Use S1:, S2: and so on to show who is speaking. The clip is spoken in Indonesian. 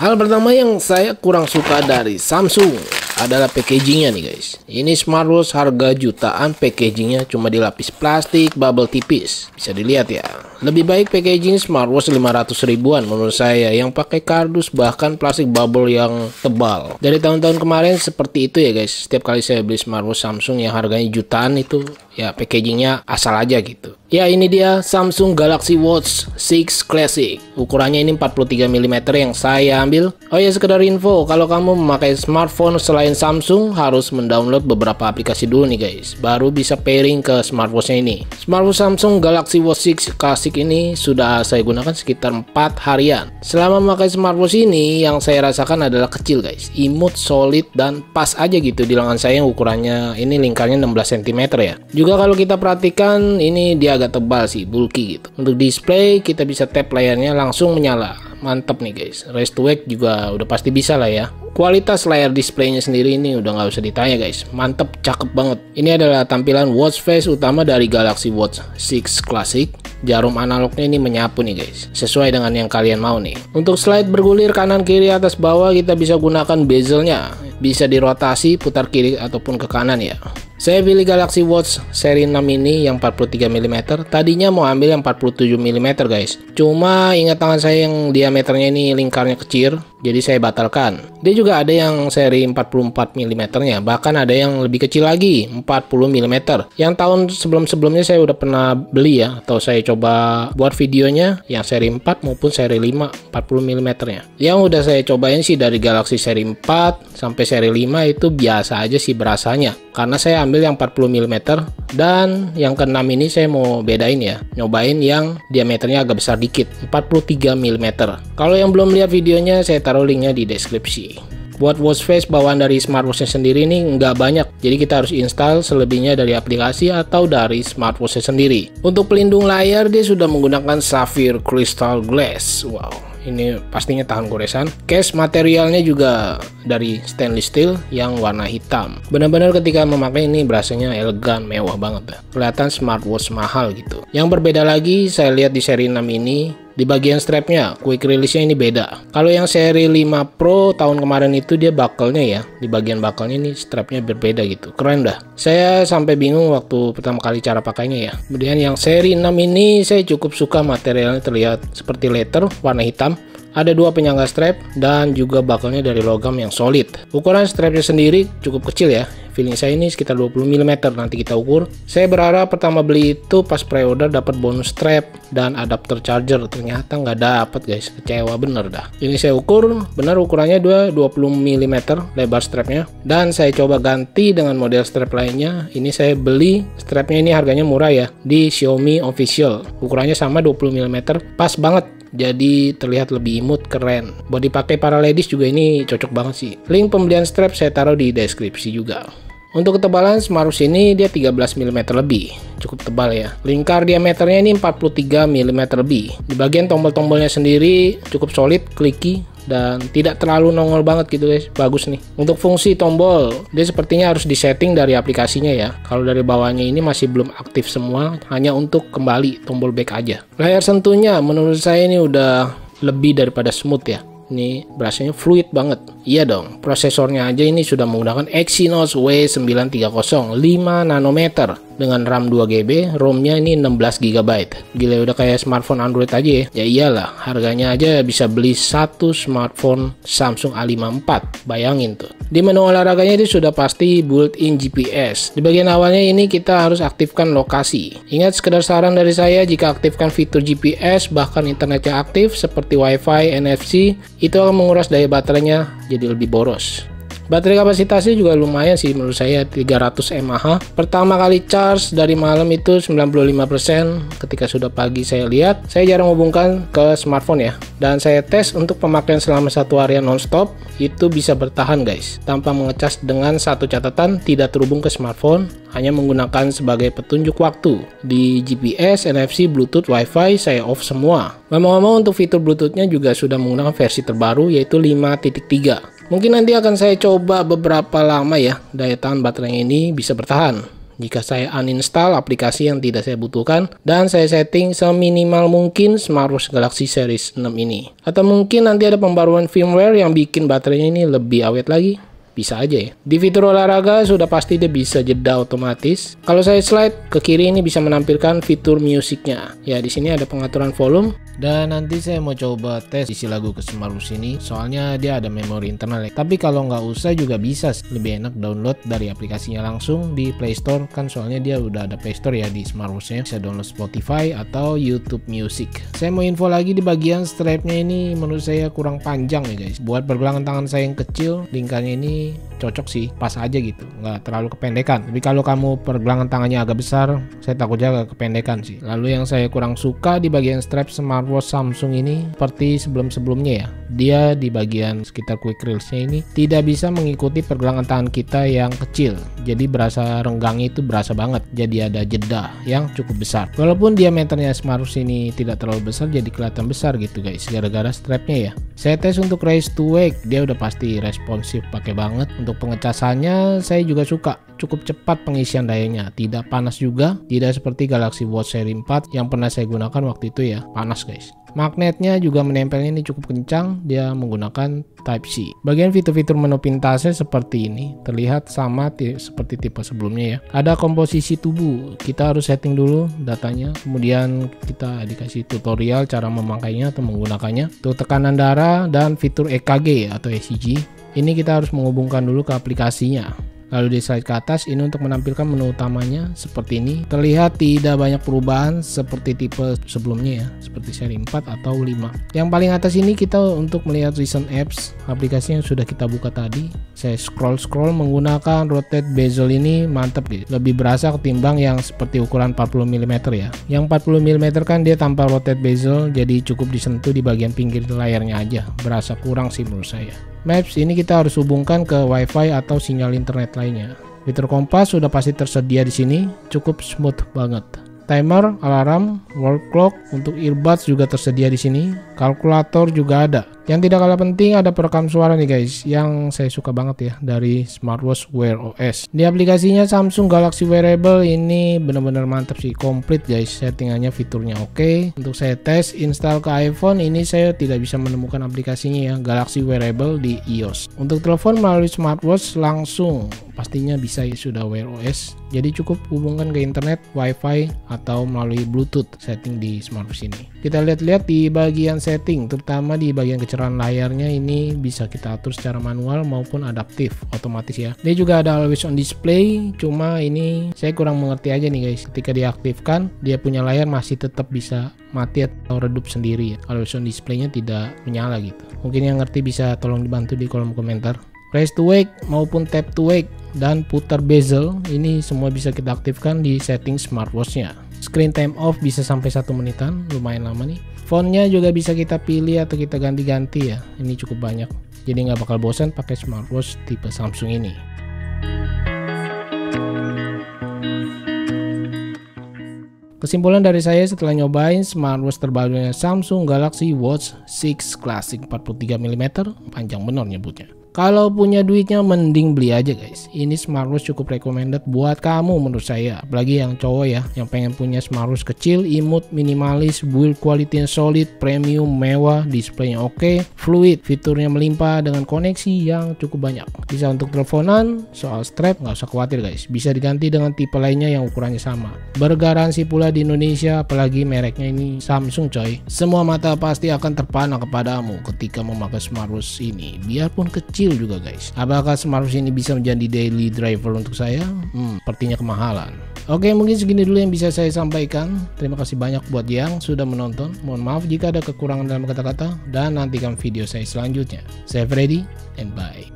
S1: Hal pertama yang saya kurang suka dari Samsung adalah packagingnya nih guys. Ini smartwatch harga jutaan, packagingnya cuma dilapis plastik bubble tipis. Bisa dilihat ya. Lebih baik packaging smartwatch 500 ribuan menurut saya, yang pakai kardus bahkan plastik bubble yang tebal. Dari tahun-tahun kemarin seperti itu ya guys. Setiap kali saya beli smartwatch Samsung yang harganya jutaan itu ya packagingnya asal aja gitu. Ya ini dia Samsung Galaxy Watch 6 Classic. Ukurannya ini 43 mm yang saya ambil. Oh ya, sekedar info, kalau kamu memakai smartphone selain Samsung harus mendownload beberapa aplikasi dulu nih guys, baru bisa pairing ke smartwatchnya ini. Smartwatch Samsung Galaxy Watch 6 Classic ini sudah saya gunakan sekitar 4 harian. Selama memakai smartwatch ini yang saya rasakan adalah kecil guys, imut, solid, dan pas aja gitu di lengan saya yang ukurannya ini lingkarnya 16 cm ya. Juga kalau kita perhatikan ini dia agak tebal sih, bulky gitu. Untuk display kita bisa tap layarnya langsung menyala. Mantap nih guys. Raise to wake juga udah pasti bisa lah ya. Kualitas layar displaynya sendiri ini udah nggak usah ditanya guys. Mantap, cakep banget. Ini adalah tampilan watch face utama dari Galaxy Watch 6 Classic. Jarum analognya ini menyapu nih guys, sesuai dengan yang kalian mau nih. Untuk slide bergulir kanan kiri atas bawah kita bisa gunakan bezelnya. Bisa dirotasi putar kiri ataupun ke kanan ya. Saya pilih Galaxy Watch seri 6 ini yang 43 mm. Tadinya mau ambil yang 47 mm guys. Cuma ingat tangan saya yang diameternya ini lingkarnya kecil, jadi saya batalkan. Dia juga ada yang seri 44 mm nya, bahkan ada yang lebih kecil lagi 40 mm. Yang tahun sebelum-sebelumnya saya udah pernah beli ya, atau saya coba buat videonya yang seri 4 maupun seri 5 40 mm nya. Yang udah saya cobain sih dari Galaxy seri 4 sampai seri 5 itu biasa aja sih berasanya, karena saya ambil yang 40 mm dan yang ke-6 ini saya mau bedain ya, nyobain yang diameternya agak besar dikit 43 mm. Kalau yang belum lihat videonya saya taruh linknya di deskripsi. Buat watch face bawaan dari smartwatchnya sendiri ini nggak banyak, jadi kita harus install selebihnya dari aplikasi atau dari smartwatchnya sendiri. Untuk pelindung layar dia sudah menggunakan Sapphire Crystal Glass. Wow, ini pastinya tahan goresan. Case materialnya juga dari stainless steel yang warna hitam. Benar-benar ketika memakai ini berasanya elegan, mewah banget ya. Kelihatan smartwatch mahal gitu. Yang berbeda lagi saya lihat di seri 6 ini, di bagian strapnya, quick release-nya ini beda. Kalau yang seri 5 Pro tahun kemarin itu dia buckle-nya ya, di bagian buckle-nya ini strapnya berbeda gitu. Keren dah. Saya sampai bingung waktu pertama kali cara pakainya ya. Kemudian yang seri 6 ini saya cukup suka materialnya, terlihat seperti leather warna hitam. Ada dua penyangga strap dan juga buckle-nya dari logam yang solid. Ukuran strapnya sendiri cukup kecil ya. Feeling saya ini sekitar 20 mm, nanti kita ukur. Saya berharap pertama beli itu pas pre-order dapat bonus strap dan adapter charger. Ternyata nggak dapat guys, kecewa bener dah. Ini saya ukur, benar ukurannya 20 mm lebar strapnya. Dan saya coba ganti dengan model strap lainnya. Ini saya beli strapnya ini harganya murah ya, di Xiaomi Official. Ukurannya sama 20 mm, pas banget. Jadi terlihat lebih imut, keren. Buat dipakai para ladies juga ini cocok banget sih. Link pembelian strap saya taruh di deskripsi juga. Untuk ketebalan smartwatch ini dia 13 mm lebih, cukup tebal ya. Lingkar diameternya ini 43 mm lebih. Di bagian tombol-tombolnya sendiri cukup solid, clicky, dan tidak terlalu nongol banget gitu guys. Bagus nih. Untuk fungsi tombol, dia sepertinya harus disetting dari aplikasinya ya. Kalau dari bawahnya ini masih belum aktif semua, hanya untuk kembali tombol back aja. Layar sentuhnya menurut saya ini udah lebih daripada smooth ya. Ini berasanya fluid banget. Iya dong, prosesornya aja ini sudah menggunakan Exynos W930 5 nanometer dengan RAM 2GB, ROM-nya ini 16 GB. Gila, udah kayak smartphone Android aja ya. Ya iyalah, harganya aja bisa beli satu smartphone Samsung A54. Bayangin tuh. Di menu olahraganya itu sudah pasti built-in GPS. Di bagian awalnya ini kita harus aktifkan lokasi. Ingat, sekedar saran dari saya, jika aktifkan fitur GPS bahkan internetnya aktif seperti Wi-Fi, NFC, itu akan menguras daya baterainya jadi lebih boros. Baterai kapasitasnya juga lumayan sih menurut saya, 300 mAh. Pertama kali charge dari malam itu 95%. Ketika sudah pagi saya lihat, saya jarang hubungkan ke smartphone ya. Dan saya tes untuk pemakaian selama 1 harian nonstop, itu bisa bertahan guys. Tanpa mengecas, dengan satu catatan, tidak terhubung ke smartphone, hanya menggunakan sebagai petunjuk waktu. Di GPS, NFC, Bluetooth, Wi-Fi saya off semua. Ngomong-ngomong, untuk fitur Bluetooth-nya juga sudah menggunakan versi terbaru yaitu 5.3. Mungkin nanti akan saya coba beberapa lama ya, daya tahan baterai ini bisa bertahan. jika saya uninstall aplikasi yang tidak saya butuhkan dan saya setting seminimal mungkin smartwatch Galaxy Series 6 ini. Atau mungkin nanti ada pembaruan firmware yang bikin baterainya ini lebih awet lagi. Bisa aja ya. Di fitur olahraga sudah pasti dia bisa jeda otomatis. Kalau saya slide ke kiri ini bisa menampilkan fitur musiknya. Ya, di sini ada pengaturan volume. Dan nanti saya mau coba tes isi lagu ke smartwatch ini, soalnya dia ada memori internal ya. Tapi kalau nggak usah juga bisa, lebih enak download dari aplikasinya langsung di Play Store, kan soalnya dia udah ada Play Store ya di smartwatchnya. Bisa download Spotify atau YouTube Music. Saya mau info lagi di bagian strapnya ini, menurut saya kurang panjang ya guys. Buat pergelangan tangan saya yang kecil, lingkarnya ini cocok sih, pas aja gitu, nggak terlalu kependekan. Tapi kalau kamu pergelangan tangannya agak besar, saya takutnya agak kependekan sih. Lalu yang saya kurang suka di bagian strap smartwatch Samsung ini, seperti sebelum-sebelumnya ya, dia di bagian sekitar quick release-nya ini tidak bisa mengikuti pergelangan tangan kita yang kecil. Jadi berasa renggangnya itu berasa banget. Jadi ada jeda yang cukup besar. Walaupun diameternya smartwatch ini tidak terlalu besar, jadi kelihatan besar gitu guys, gara-gara strapnya ya. Saya tes untuk raise to wake, dia udah pasti responsif pakai banget. Untuk pengecasannya saya juga suka, cukup cepat pengisian dayanya, tidak panas juga, tidak seperti Galaxy Watch seri 4 yang pernah saya gunakan waktu itu ya, panas guys. Magnetnya juga menempelnya ini cukup kencang, dia menggunakan Type-C. Bagian fitur-fitur menu pintasnya seperti ini, terlihat sama seperti tipe sebelumnya ya. Ada komposisi tubuh, kita harus setting dulu datanya, kemudian kita dikasih tutorial cara memakainya atau menggunakannya. Untuk tekanan darah dan fitur EKG atau ECG, ini kita harus menghubungkan dulu ke aplikasinya. Lalu di slide ke atas ini untuk menampilkan menu utamanya seperti ini. Terlihat tidak banyak perubahan seperti tipe sebelumnya ya, seperti seri 4 atau 5. Yang paling atas ini kita untuk melihat recent apps, aplikasi yang sudah kita buka tadi. Saya scroll menggunakan rotate bezel ini, mantap gitu. Lebih berasa ketimbang yang seperti ukuran 40 mm ya. Yang 40 mm kan dia tanpa rotate bezel, jadi cukup disentuh di bagian pinggir layarnya aja. Berasa kurang sih menurut saya. Maps ini kita harus hubungkan ke WiFi atau sinyal internet lainnya. Fitur kompas sudah pasti tersedia di sini, cukup smooth banget. Timer, alarm, wall clock, untuk earbuds juga tersedia di sini. Kalkulator juga ada. Yang tidak kalah penting ada perekam suara nih guys, yang saya suka banget ya dari smartwatch Wear OS. Di aplikasinya Samsung Galaxy Wearable ini benar-benar mantap sih, komplit guys, settingannya fiturnya oke. Untuk saya tes install ke iPhone ini saya tidak bisa menemukan aplikasinya ya, Galaxy Wearable di iOS. Untuk telepon melalui smartwatch langsung pastinya bisa ya, sudah Wear OS. Jadi cukup hubungkan ke internet, WiFi atau melalui Bluetooth setting di smartwatch ini. Kita lihat-lihat di bagian setting, terutama di bagian kecerahan layarnya ini bisa kita atur secara manual maupun adaptif otomatis ya. Dia juga ada always on display, cuma ini saya kurang mengerti aja nih guys. Ketika diaktifkan, dia punya layar masih tetap bisa mati atau redup sendiri ya. Always on display-nya tidak menyala gitu. Mungkin yang ngerti bisa tolong dibantu di kolom komentar. Raise to wake maupun tap to wake dan putar bezel ini semua bisa kita aktifkan di setting smartwatch-nya. Screen time off bisa sampai 1 menitan, lumayan lama nih. Fontnya juga bisa kita pilih atau kita ganti-ganti ya, ini cukup banyak. Jadi nggak bakal bosan pakai smartwatch tipe Samsung ini. Kesimpulan dari saya setelah nyobain smartwatch terbarunya Samsung Galaxy Watch 6 Classic 43 mm, panjang bener nyebutnya. Kalau punya duitnya mending beli aja guys. Ini smartwatch cukup recommended buat kamu menurut saya. Apalagi yang cowok ya, yang pengen punya smartwatch kecil, imut, minimalis, build quality-nya solid, premium, mewah, displaynya oke, fluid, fiturnya melimpah dengan koneksi yang cukup banyak. Bisa untuk teleponan, soal strap nggak usah khawatir guys. Bisa diganti dengan tipe lainnya yang ukurannya sama. Bergaransi pula di Indonesia, apalagi mereknya ini Samsung coy. Semua mata pasti akan terpana kepadamu ketika memakai smartwatch ini, biarpun kecil juga guys. Apakah smartwatch ini bisa menjadi daily driver untuk saya? Sepertinya kemahalan. Oke, mungkin segini dulu yang bisa saya sampaikan. Terima kasih banyak buat yang sudah menonton. Mohon maaf jika ada kekurangan dalam kata-kata, dan nantikan video saya selanjutnya. Saya Freddy and bye.